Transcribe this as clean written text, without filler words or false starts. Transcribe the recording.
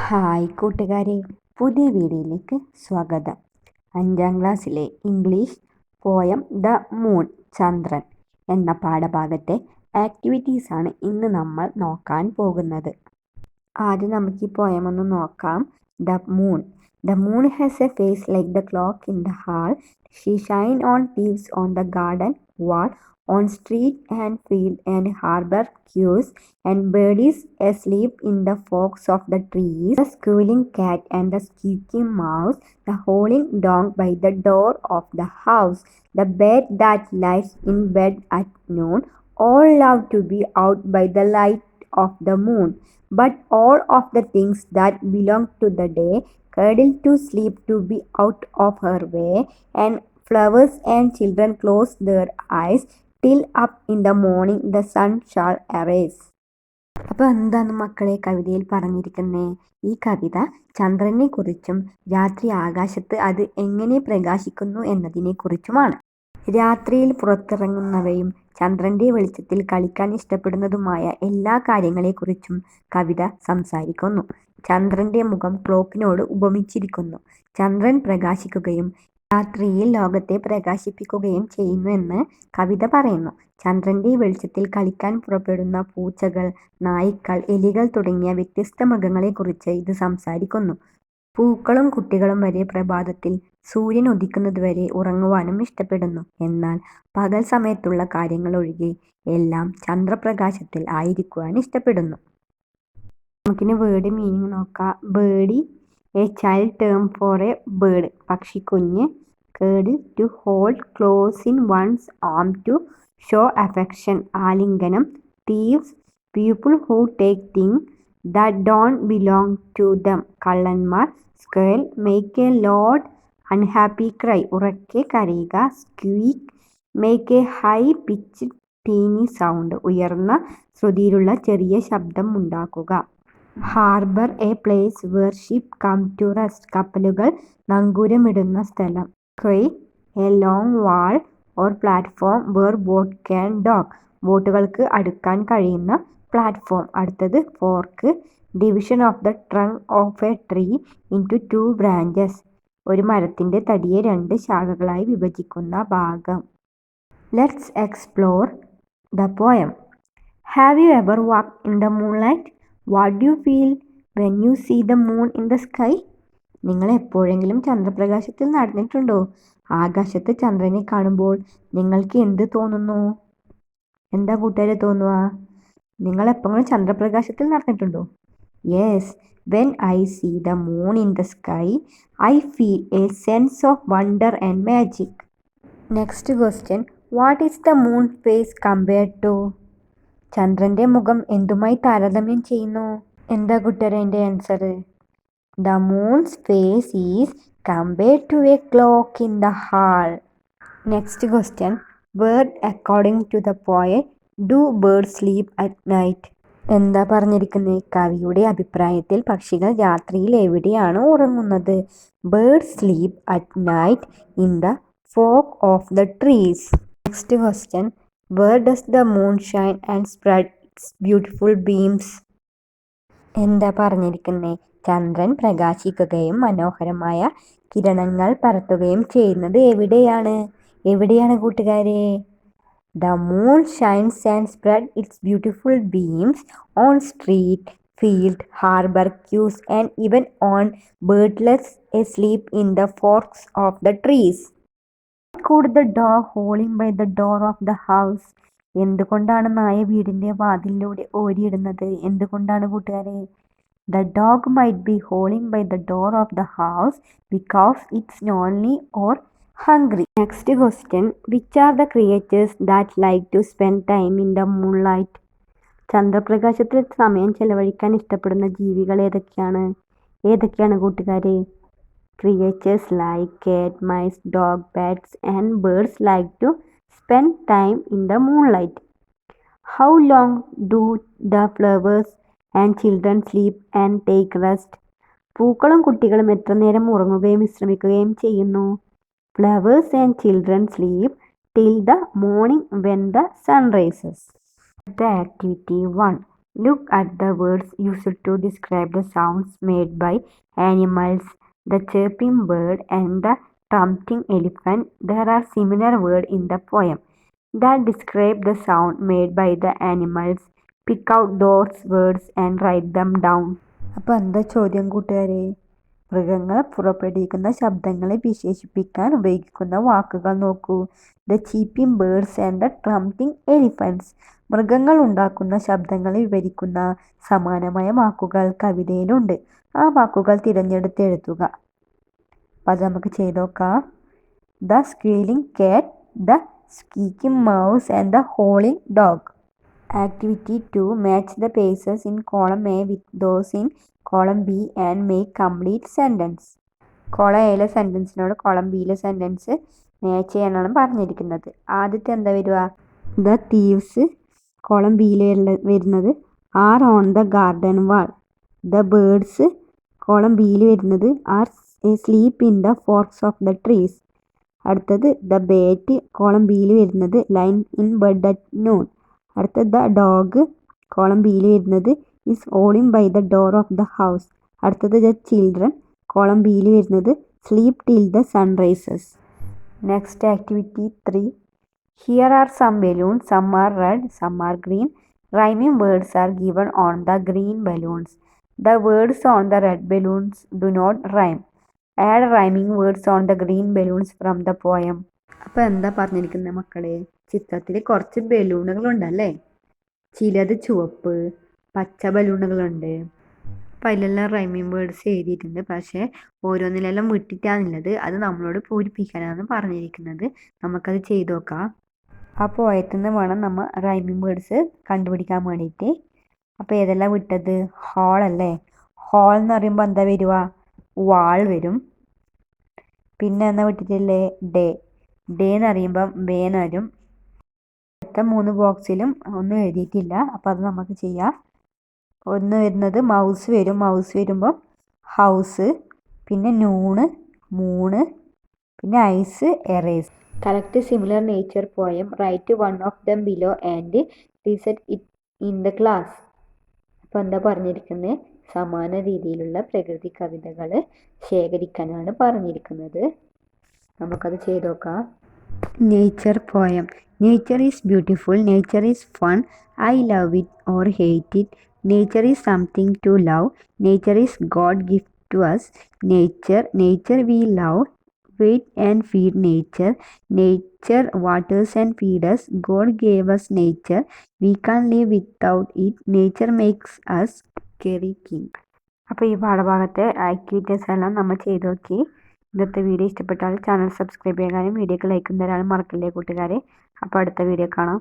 Hi കൂട്ടുകാരെ, പുതിയ വീഡിയോയിലേക്ക് സ്വാഗതം. 5ാം ക്ലാസ്സിലെ ഇംഗ്ലീഷ് പോയം ദ മൂൺ ചന്ദ്രൻ എന്ന പാഠഭാഗത്തെ ആക്ടിവിറ്റീസാണ് ഇന്ന് നമ്മൾ നോക്കാൻ പോകുന്നത്. ആദ്യം നമുക്ക് ഈ പോയം ഒന്ന് നോക്കാം. The moon has a face like the clock in the hall. She shine on leaves on the garden wall, on street and field and harbor quays, and birdies asleep in the forks of the trees, the squealing cat and the squeaking mouse, the howling dog by the door of the house, the bird that lies in bed at noon, all love to be out by the light of the moon, but all of the things that belong to the day cradle to sleep to be out of her way, and flowers and children close their eyes till up in the morning the sun shall arise. അപ്പോൾ എന്താണ് മക്കളെ കവിതയിൽ പറഞ്ഞിരിക്കുന്നത്? ഈ കവിത ചന്ദ്രനെ കുറിച്ചും രാത്രി ആകാശത്ത് അത് എങ്ങനെ പ്രകാശിക്കുന്നു എന്നതിനെ കുറിച്ചുമാണ്. രാത്രിയിൽ പുറത്തിറങ്ങുന്നവയും ചന്ദ്രന്റെ വെളിച്ചത്തിൽ കളിക്കാൻ ഇഷ്ടപ്പെടുന്നതുമായ എല്ലാ കാര്യങ്ങളെക്കുറിച്ചും കവിത സംസാരിക്കുന്നു. ചന്ദ്രന്റെ മുഖം ക്ലോക്കിനോട് ഉപമിച്ചിരിക്കുന്നു. ചന്ദ്രൻ പ്രകാശിക്കുകയും രാത്രിയിൽ ലോകത്തെ പ്രകാശിപ്പിക്കുകയും ചെയ്യുന്നു എന്ന് കവിത പറയുന്നു. ചന്ദ്രന്റെ വെളിച്ചത്തിൽ കളിക്കാൻ പുറപ്പെടുന്ന പൂച്ചകൾ, നായ്ക്കൾ, എലികൾ തുടങ്ങിയ വ്യത്യസ്ത മൃഗങ്ങളെക്കുറിച്ച് ഇത് സംസാരിക്കുന്നു. പൂക്കളും കുട്ടികളും വരെ പ്രഭാതത്തിൽ സൂര്യൻ ഉദിക്കുന്നതുവരെ ഉറങ്ങുവാനും ഇഷ്ടപ്പെടുന്നു. എന്നാൽ പകൽ സമയത്തുള്ള കാര്യങ്ങൾ ഒഴികെ എല്ലാം ചന്ദ്രപ്രകാശത്തിൽ ആയിരിക്കുവാൻ ഇഷ്ടപ്പെടുന്നു. നമുക്കിനി വേർഡ് മീനിങ് നോക്കാം. Birdie, a child term for a bird, പക്ഷിക്കുഞ്ഞ്. Cuddle, to hold close in one's arm, to show affection, ആലിംഗനം. Thieves, people who take thing that don't belong to them, കള്ളന്മാർ. Squall, make a loud unhappy cry, ഉറക്കെ കരയുക. Squeak, make a high pitched tiny sound, ഉയർന്ന ശ്രുതിയിലുള്ള ചെറിയ ശബ്ദം ഉണ്ടാക്കുക. Harbour, a place where ship come to rest, കപ്പലുകൾ നങ്കൂരമിടുന്ന സ്ഥലം. Quay, A long wall or platform where boat can dock, ബോട്ടുകൾക്ക് അടുക്കാൻ കഴിയുന്ന പ്ലാറ്റ്ഫോം. അടുത്തത് fork, division of the trunk of a tree into 2 branches, ഒരു മരത്തിന്റെ തടിയെ 2 ശാഖകളായി വിഭജിക്കുന്ന ഭാഗം. Let's explore the poem. Have you ever walked in the moonlight? What do you feel when you see the moon in the sky? നിങ്ങൾ എപ്പോഴെങ്കിലും ചന്ദ്രപ്രകാശത്തിൽ നടന്നിട്ടുണ്ടോ? ആകാശത്ത് ചന്ദ്രനെ കാണുമ്പോൾ നിങ്ങൾക്ക് എന്ത് തോന്നുന്നു? എന്താ കൂട്ടുകാരെ തോന്നുക? നിങ്ങൾ എപ്പോഴും ചന്ദ്രപ്രകാശത്തിൽ നടന്നിട്ടുണ്ടോ? Yes, when I see the moon in the sky I feel a sense of wonder and magic. Next question, what is the moon face compared to? ചന്ദ്രന്റെ മുഖം എന്തുമായി താരതമ്യം ചെയ്യുന്നു? എന്താ കൂട്ടുകാരെ അതിൻ്റെ answer? The moon's face is compared to a clock in the hall. Next question, where according to the poet do birds sleep at night? എന്താ പറഞ്ഞിരിക്കുന്നത്? കവിയുടെ അഭിപ്രായത്തിൽ പക്ഷികൾ രാത്രിയിൽ എവിടെയാണ് ഉറങ്ങുന്നത്? Birds sleep at night in the fork of the trees. Next question, where does the moon shine and spread its beautiful beams? എന്താ പറഞ്ഞിരിക്കുന്നത്? ചന്ദ്രൻ പ്രകാശിക്കുകയും മനോഹരമായ കിരണങ്ങൾ പരത്തുകയും ചെയ്യുന്നത് എവിടെയാണ്? എവിടെയാണ് കൂട്ടുകാരെ? The moon shines and spread its beautiful beams on street, field, harbour quays and even on birdless asleep in the forks of the trees. Could the dog howling by the door of the house? എന്തുകൊണ്ടാണ് നായ വീടിന്റെ വാതിലിലൂടെ ഓരിയിടുന്നത്? എന്തുകൊണ്ടാണ് കൂട്ടുകാരെ? The dog might be howling by the door of the house because it's lonely or hungry. Next question, which are the creatures that like to spend time in the moonlight? ചന്ദ്രപ്രകാശത്തിൽ സമയം ചെലവഴിക്കാൻ ഇഷ്ടപ്പെടുന്ന ജീവികൾ ഏതൊക്കെയാണ്? ഏതൊക്കെയാണ് കൂട്ടുകാരെ? Creatures like cat, mice, dog, bats and birds like to spend time in the moonlight. How long do the flowers and children sleep and take rest? പൂക്കളും കുട്ടികളും എത്ര നേരം ഉറങ്ങുകയും വിശ്രമിക്കുകയും ചെയ്യുന്നു? Flowers and children sleep till the morning when the sun rises. The activity 1. Look at the words used to describe the sounds made by animals. The chirping bird and the trumpeting elephant. There are similar words in the poem that describe the sound made by the animals. Pick out those words and write them down. അപ്പോൾ എന്താ ചോദ്യം കൂട്ടുകാരെ? മൃഗങ്ങൾ പുറപ്പെടുവിക്കുന്ന ശബ്ദങ്ങളെ വിശേഷിപ്പിക്കാൻ ഉപയോഗിക്കുന്ന വാക്കുകൾ നോക്കൂ. The cheeping birds and the trumping elephants. മൃഗങ്ങൾ ഉണ്ടാക്കുന്ന ശബ്ദങ്ങളെ വിവരിക്കുന്ന സമാനമായ വാക്കുകൾ കവിതയിലുണ്ട്. ആ വാക്കുകൾ തിരഞ്ഞെടുത്ത് എഴുതുക. അപ്പം അത് നമുക്ക് ചെയ്ത് നോക്കാം. The squealing cat, the squeaking mouse and the howling dog. Activity 2. Match the paces in column A with those in column B and make complete sentence. Column എയിലെ സെൻറ്റൻസിനോട് കോളം ബിയിലെ സെൻറ്റൻസ് മാച്ച് ചെയ്യാനാണ് പറഞ്ഞിരിക്കുന്നത്. ആദ്യത്തെ എന്താ വരിക? ദ തീവ്സ് കോളം ബിയിൽ വരുന്നത് are on the garden wall. The birds column ബിയിൽ വരുന്നത് are sleep in the forks of the trees. അടുത്തത് ദ ബാറ്റ് കോളം ബിയിൽ വരുന്നത് line in bed at noon. അടുത്തത് ദ ഡോഗ് കോളം ബിയിൽ വരുന്നത് is howling by the door of the house. അടുത്തത് the children column ബിയിൽ വരുന്നത് sleep till the sunrises. Next activity 3. Here are some balloons. Some are red, some are green. Rhyming words are given on the green balloons. The words on the red balloons do not rhyme. Add rhyming words on the green balloons from the poem. അപ്പോൾ എന്താ പറഞ്ഞിരിക്കുന്നത് മക്കളെ? ചിത്രത്തിൽ കുറച്ച് ബലൂണുകളുണ്ടല്ലേ. ചിലത് ചുവപ്പ്, പച്ച ബലൂണുകളുണ്ട്. അപ്പം അതിലെല്ലാം റൈമിംഗ് വേർഡ്സ് എഴുതിയിട്ടുണ്ട്. പക്ഷേ ഓരോന്നിലെല്ലാം വിട്ടിട്ടാണുള്ളത്. അത് നമ്മളോട് പൂരിപ്പിക്കാനാണ് പറഞ്ഞിരിക്കുന്നത്. നമുക്കത് ചെയ്ത് നോക്കാം. ആ പോയത്തിൽ നിന്ന് വേണം നമ്മൾ റൈമിംഗ് വേർഡ്സ് കണ്ടുപിടിക്കാൻ വേണ്ടിയിട്ട്. അപ്പോൾ ഏതെല്ലാം വിട്ടത്? ഹോൾ അല്ലേ. ഹോൾ എന്ന് പറയുമ്പോൾ എന്താ വരുക? വാൾ വരും. പിന്നെ എന്നാ വിട്ടിട്ടില്ലേ? ഡേ. ഡേ എന്ന് പറയുമ്പം വേന വരും. അടുത്ത 3 ബോക്സിലും ഒന്നും എഴുതിയിട്ടില്ല. അപ്പോൾ അത് നമുക്ക് ചെയ്യാം. ഒന്ന് വരുന്നത് മൗസ് വരും. മൗസ് വരുമ്പോൾ ഹൗസ്, പിന്നെ നൂണ്, മൂണ്, പിന്നെ ice, erase. Collect similar nature poem. Write one of them below and reset it in the class. അപ്പോൾ എന്താ പറഞ്ഞിരിക്കുന്നത്? സമാന രീതിയിലുള്ള പ്രകൃതി കവിതകൾ ശേഖരിക്കാനാണ് പറഞ്ഞിരിക്കുന്നത്. നമുക്കത് ചെയ്ത് നോക്കാം. Nature poem. Nature is beautiful. Nature is fun. I love it or hate it. Nature is something to love. Nature is God gift to us. Nature we love. Wait and feed nature. Nature waters and feed us. God gave us nature. We can't live without it. Nature makes us carry king. അപ്പോൾ ഈ പാഠഭാഗത്തെ activities എല്ലാം നമ്മൾ ചെയ്ത് നോക്കി. ഇന്നത്തെ video ഇഷ്ടപ്പെട്ടാൽ channel subscribe ചെയ്യാനും വീഡിയോക്ക് ലൈക്കും തരാനും മറക്കില്ലേ കൂട്ടുകാരെ. അപ്പോൾ അടുത്ത വീഡിയോ കാണാം.